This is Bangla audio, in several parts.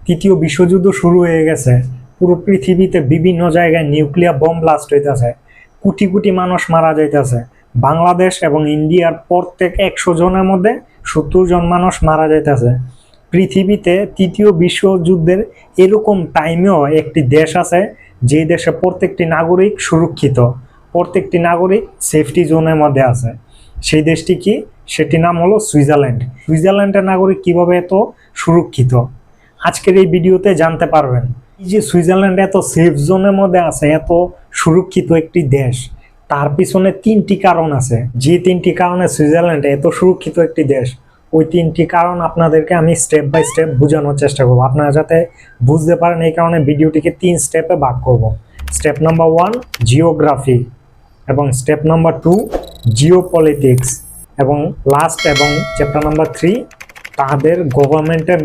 তৃতীয় বিশ্বযুদ্ধ শুরু হয়ে গেছে। পুরো পৃথিবীতে বিভিন্ন জায়গায় নিউক্লিয়ার বম ব্লাস্ট হইতেছে, কোটি কোটি মানুষ মারা যাইতেছে। বাংলাদেশ এবং ইন্ডিয়ার প্রত্যেক 100 জনের মধ্যে 70 জন মানুষ মারা যাইতেছে। পৃথিবীতে তৃতীয় বিশ্বযুদ্ধের এরকম টাইমেও একটি দেশ আছে, যে দেশে প্রত্যেকটি নাগরিক সুরক্ষিত, প্রত্যেকটি নাগরিক সেফটি জোনের মধ্যে আছে। সেই দেশটি কি? সেটি নাম হলো সুইজারল্যান্ড। সুইজারল্যান্ডের নাগরিক কিভাবে এত সুরক্ষিত, আজকের এই ভিডিওতে জানতে পারবেন। এই যে সুইজারল্যান্ড এত সেফ জোনের মধ্যে আছে, এত সুরক্ষিত একটি দেশ, তার পিছনে 3টি কারণ আছে। যে 3টি কারণে সুইজারল্যান্ড এত সুরক্ষিত একটি দেশ, ওই 3টি কারণ আপনাদেরকে আমি স্টেপ বাই স্টেপ বোঝানোর চেষ্টা করবো, আপনারা যাতে বুঝতে পারেন। এই কারণে ভিডিওটিকে 3 স্টেপে ভাগ করব। স্টেপ নাম্বার 1 জিওগ্রাফি, এবং স্টেপ নাম্বার 2 জিওপলিটিক্স, এবং লাস্ট এবং চ্যাপ্টার নাম্বার 3 তাদের গভর্নমেন্টের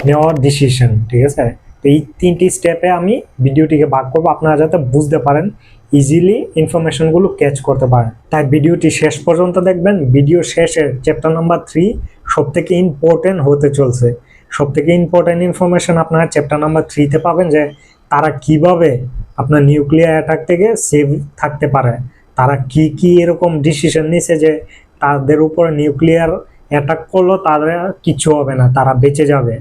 নেওয়া ডিসিশন। ঠিক আছে, তো এই 3টি স্টেপে আমি ভিডিওটিকে ভাগ করবো, আপনারা যাতে বুঝতে পারেন, ইজিলি ইনফরমেশনগুলো ক্যাচ করতে পারেন। তাই ভিডিওটি শেষ পর্যন্ত দেখবেন। ভিডিও শেষের চ্যাপ্টার নাম্বার 3 সবথেকে ইম্পর্টেন্ট হতে চলছে। সবথেকে ইম্পর্টেন্ট ইনফরমেশন আপনারা চ্যাপ্টার নাম্বার 3-তে পাবেন, যে তারা কিভাবে আপনার নিউক্লিয়ার অ্যাটাক থেকে সেভ থাকতে পারে, তারা কি কি এরকম ডিসিশন নিছে যে তাদের উপরে নিউক্লিয়ার অ্যাটাক করলেও তাদের কিছু হবে না, তারা বেঁচে যাবে।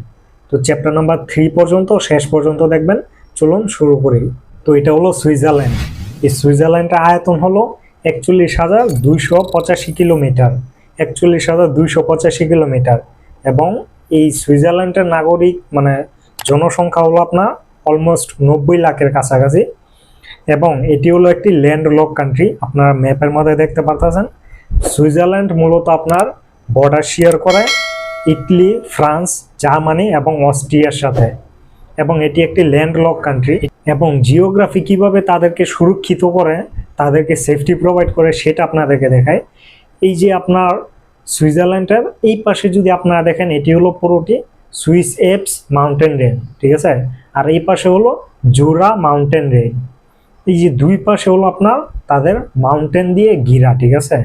তো চ্যাপ্টার নাম্বার 3 পর্যন্ত শেষ পর্যন্ত দেখবেন। চলুন শুরু করি। তো এটা হলো সুইজারল্যান্ড। এই সুইজারল্যান্ডের আয়তন হলো 41,285 কিলোমিটার, 41,285 কিলোমিটার। এবং এই সুইজারল্যান্ডের নাগরিক মানে জনসংখ্যা হলো আপনার অলমোস্ট 90 লাখের কাছাকাছি। এবং এটি হলো একটি ল্যান্ডলক কান্ট্রি, আপনারা ম্যাপের মধ্যে দেখতে পারতেছেন। সুইজারল্যান্ড মূলত আপনার বর্ডার শেয়ার করে ইটালি, ফ্রান্স, জার্মানি এবং অস্ট্রিয়ার সাথে, এবং এটি একটি ল্যান্ডলক কান্ট্রি। এবং জিওগ্রাফি কিভাবে তাদেরকে সুরক্ষিত করে, তাদেরকে সেফটি প্রোভাইড করে, সেটা আপনাদেরকে দেখায়। এই যে আপনার সুইজারল্যান্ডের এই পাশে যদি আপনারা দেখেন, এটি হলো পুরোটি সুইস এপস মাউন্টেন রেঞ্জ, ঠিক আছে। আর এই পাশে হলো জুরা মাউন্টেন রেঞ্জ। এই যে দুই পাশে হলো আপনার তাদের মাউন্টেন দিয়ে ঘিরা, ঠিক আছে।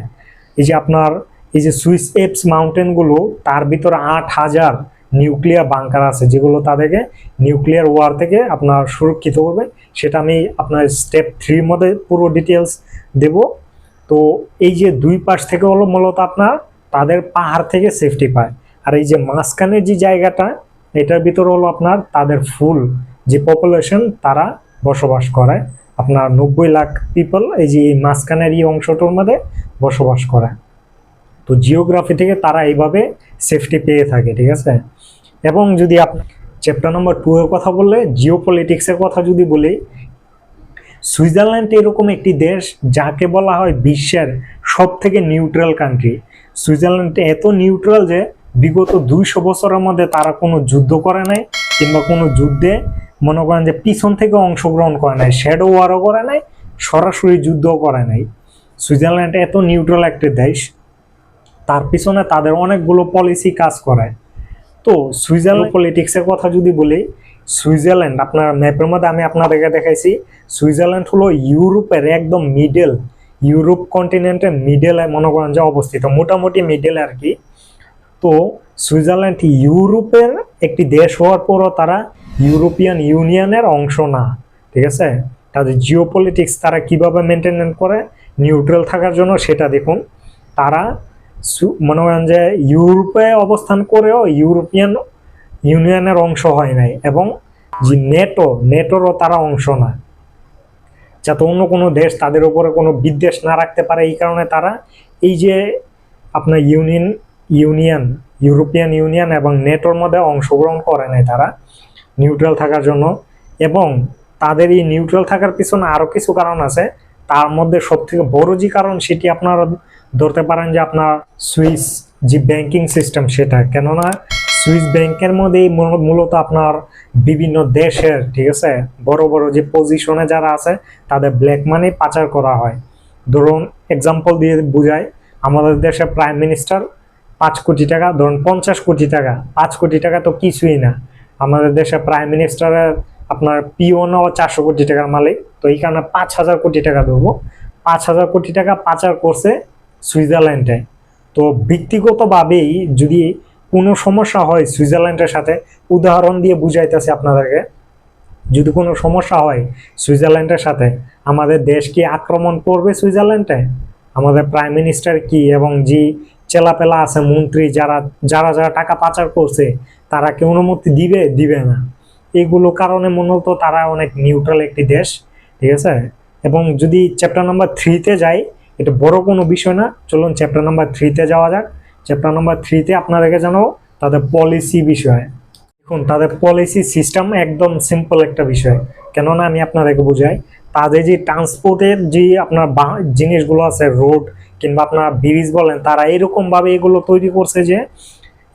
এই যে আপনার এই যে সুইস এপস মাউন্টেনগুলো, তার ভিতরে 8,000 নিউক্লিয়ার বাংকার আছে, যেগুলো তাদেরকে নিউক্লিয়ার ওয়ার থেকে আপনার সুরক্ষিত করবে। সেটা আমি আপনার স্টেপ 3 মধ্যে পুরো ডিটেলস দেব। তো এই যে দুই পাশ থেকে হলো মূলত আপনার তাদের পাহাড় থেকে সেফটি পায়। আর এই যে মাঝখানের যে জায়গাটা, এটার ভিতরে হলো আপনার তাদের ফুল যে পপুলেশন, তারা বসবাস করে। আপনার 90 লাখ পিপল এই যে মাঝখানের এই অংশটার মধ্যে বসবাস করে। তো জিওগ্রাফি থেকে তারা এইভাবে সেফটি পেয়ে থাকে, ঠিক আছে। এবং যদি আপনার চ্যাপ্টার নাম্বার 2 এর কথা বললে, জিওপলিটিক্সের কথা যদি বলি, সুইজারল্যান্ড এরকম একটি দেশ যাকে বলা হয় বিশ্বের সব থেকে নিউট্রাল কান্ট্রি। সুইজারল্যান্ড এত নিউট্রাল যে বিগত 200 বছরের মধ্যে তারা কোনো যুদ্ধ করে নাই, কিংবা কোনো যুদ্ধে মনে করেন যে পিছন থেকে অংশগ্রহণ করে নাই, শ্যাডো ওয়ারও করে নাই, সরাসরি যুদ্ধও করে নাই। সুইজারল্যান্ড এত নিউট্রাল একটি দেশ, তার পিছনে তাদের অনেকগুলো পলিসি কাজ করে। তো সুইজারল্যান্ড পলিটিক্সের কথা যদি বলি, সুইজারল্যান্ড আপনার ম্যাপের মধ্যে আমি আপনাদেরকে দেখাইছি, সুইজারল্যান্ড হলো ইউরোপের একদম মিডল, ইউরোপ কন্টিনেন্টের মিডলে মনে করেন যে অবস্থিত, মোটামুটি মিডলে আর কি। তো সুইজারল্যান্ড ইউরোপের একটি দেশ হওয়ার পরও তারা ইউরোপিয়ান ইউনিয়নের অংশ না, ঠিক আছে। তাদের জিওপলিটিক্স তারা কিভাবে মেনটেন করে নিউট্রাল থাকার জন্য, সেটা দেখুন। তারা মনে করেন যে ইউরোপে অবস্থান করেও ইউরোপিয়ান ইউনিয়নের অংশ হয় নাই, এবং যে নেটোরও তারা অংশ না, যাতে অন্য কোনো দেশ তাদের উপরে কোনো বিদ্বেষ না রাখতে পারে। এই কারণে তারা এই যে আপনার ইউরোপিয়ান ইউনিয়ন এবং নেটোর মধ্যে অংশগ্রহণ করে নাই, তারা নিউট্রাল থাকার জন্য। এবং তাদের এই নিউট্রাল থাকার পিছনে আরও কিছু কারণ আছে। তার মধ্যে সবথেকে বড় যে কারণ, সেটি আপনারা ধরতে পারেন যে আপনার সুইস যে ব্যাংকিং সিস্টেম সেটা। কেননা সুইস ব্যাংকের মধ্যেই মূলত আপনার বিভিন্ন দেশের, ঠিক আছে, বড় বড় যে পজিশনে যারা আছে তাদের ব্ল্যাক মানি পাচার করা হয়। ধরুন এক্সাম্পল দিয়ে বুঝায়, আমাদের দেশে প্রাইম মিনিস্টার 5 কোটি টাকা, ধরুন 50 কোটি টাকা, 5 কোটি টাকা তো কিছুই না। আমাদের দেশে প্রাইম মিনিস্টারের আপনার পিওনও 400 কোটি টাকার মালিক। তো এই কারণে 5,000 কোটি টাকা দেবো, 5,000 কোটি টাকা পাচার করছে সুইজারল্যান্ডে। তো ব্যক্তিগতভাবেই যদি কোনো সমস্যা হয় সুইজারল্যান্ডের সাথে, উদাহরণ দিয়ে বুঝাইতেছি আপনাদেরকে, যদি কোনো সমস্যা হয় সুইজারল্যান্ডের সাথে, আমাদের দেশ কি আক্রমণ করবে সুইজারল্যান্ডে? আমাদের প্রাইম মিনিস্টার কি এবং যে চেলাপেলা আছে মন্ত্রী, যারা যারা যারা টাকা পাচার করছে, তারা কি অনুমতি দিবে? দিবে না। এগুলো কারণে মূলত তারা অনেক নিউট্রাল একটি দেশ, ঠিক আছে। এবং যদি চ্যাপ্টার নাম্বার 3-তে যাই, এটা বড় কোনো বিষয় না, চলুন চ্যাপ্টার নাম্বার 3-তে যাওয়া যাক। চ্যাপ্টার নাম্বার 3-তে আপনাদেরকে জানাবো তাদের পলিসি বিষয়। দেখুন, তাদের পলিসি সিস্টেম একদম সিম্পল একটা বিষয়, কেননা আমি আপনাদেরকে বুঝাই। তাদের যে ট্রান্সপোর্টের যে আপনার জিনিসগুলো আছে, রোড কিংবা আপনার ব্রিজ বলেন, তারা এরকম ভাবে এগুলো তৈরি করছে যে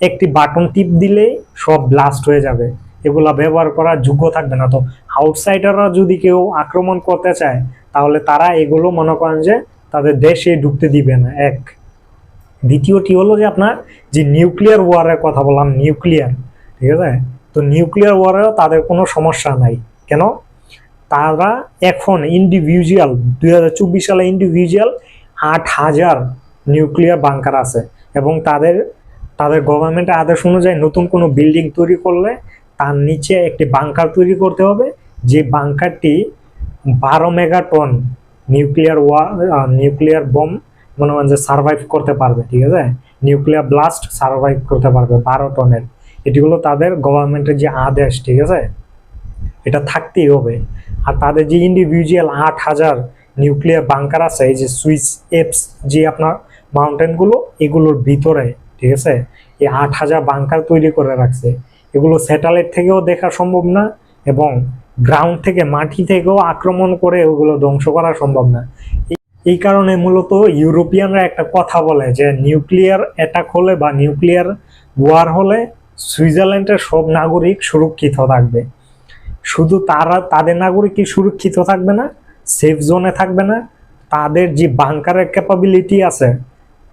একটি বাটন টিপ দিলেই সব ব্লাস্ট হয়ে যাবে, এগুলা ব্যবহার করার যোগ্য থাকবে না। তো আউটসাইডাররা যদি কেউ আক্রমণ করতে চায়, তাহলে তারা এগুলো মনে করেন যে তাদের দেশে ঢুকতে দিবে না। এক, দ্বিতীয়টি হলো যে আপনার যে নিউক্লিয়ার ওয়ারের কথা বললাম, নিউক্লিয়ার, ঠিক আছে। তো নিউক্লিয়ার ওয়ারেও তাদের কোনো সমস্যা নাই। কেন? তারা এখন ইন্ডিভিজুয়াল 2024 সালে ইন্ডিভিজুয়াল 8,000 নিউক্লিয়ার বাংকার আছে, এবং তাদের তাদের গভর্নমেন্টের আদেশ অনুযায়ী নতুন কোনো বিল্ডিং তৈরি করলে তার নিচে একটি বাংকার তৈরি করতে হবে, যে বাংকারটি 12 মেগাটন নিউক্লিয়ার বম মনে হয় যে সার্ভাইভ করতে পারবে, ঠিক আছে। নিউক্লিয়ার ব্লাস্ট সার্ভাইভ করতে পারবে 12 টনের। এটি হলো তাদের গভর্নমেন্টের যে আদেশ, ঠিক আছে, এটা থাকতেই হবে। আর তাদের যে ইন্ডিভিজুয়াল 8,000 নিউক্লিয়ার বাংকার আছে, এই যে সুইস এপস যে আপনার মাউন্টেনগুলো, এগুলোর ভিতরে, ঠিক আছে, এই 8,000 বাংকার তৈরি করে রাখছে। এগুলো স্যাটেলাইট থেকেও দেখা সম্ভব না, এবং গ্রাউন্ড থেকে, মাটি থেকেও আক্রমণ করে ওগুলো ধ্বংস করা সম্ভব না। এই কারণে মূলত ইউরোপিয়ানরা একটা কথা বলে যে নিউক্লিয়ার অ্যাটাক হলে বা নিউক্লিয়ার ওয়ার হলে সুইজারল্যান্ডের সব নাগরিক সুরক্ষিত থাকবে। শুধু তাদের নাগরিকই সুরক্ষিত থাকবে না, সেফ জোনে থাকবে না, তাদের যে বাংকারের ক্যাপাবিলিটি আছে,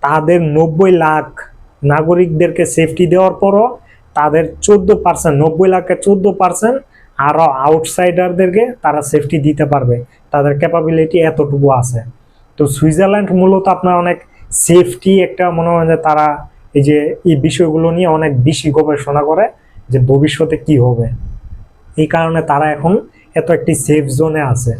তাদের 90 লাখ নাগরিকদেরকে সেফটি দেওয়ার পরও তাদের 14%, 90 লাখের 14% আরও আউটসাইডারদেরকে তারা সেফটি দিতে পারবে। তাদের ক্যাপাবিলিটি এতটুকু আছে। তো সুইজারল্যান্ড মূলত আপনার অনেক সেফটি একটা, মনে হয় যে তারা এই বিষয়গুলো নিয়ে অনেক বেশি গবেষণা করে যে ভবিষ্যতে কি হবে। এই কারণে তারা এখন এত একটি সেফ জোনে আছে।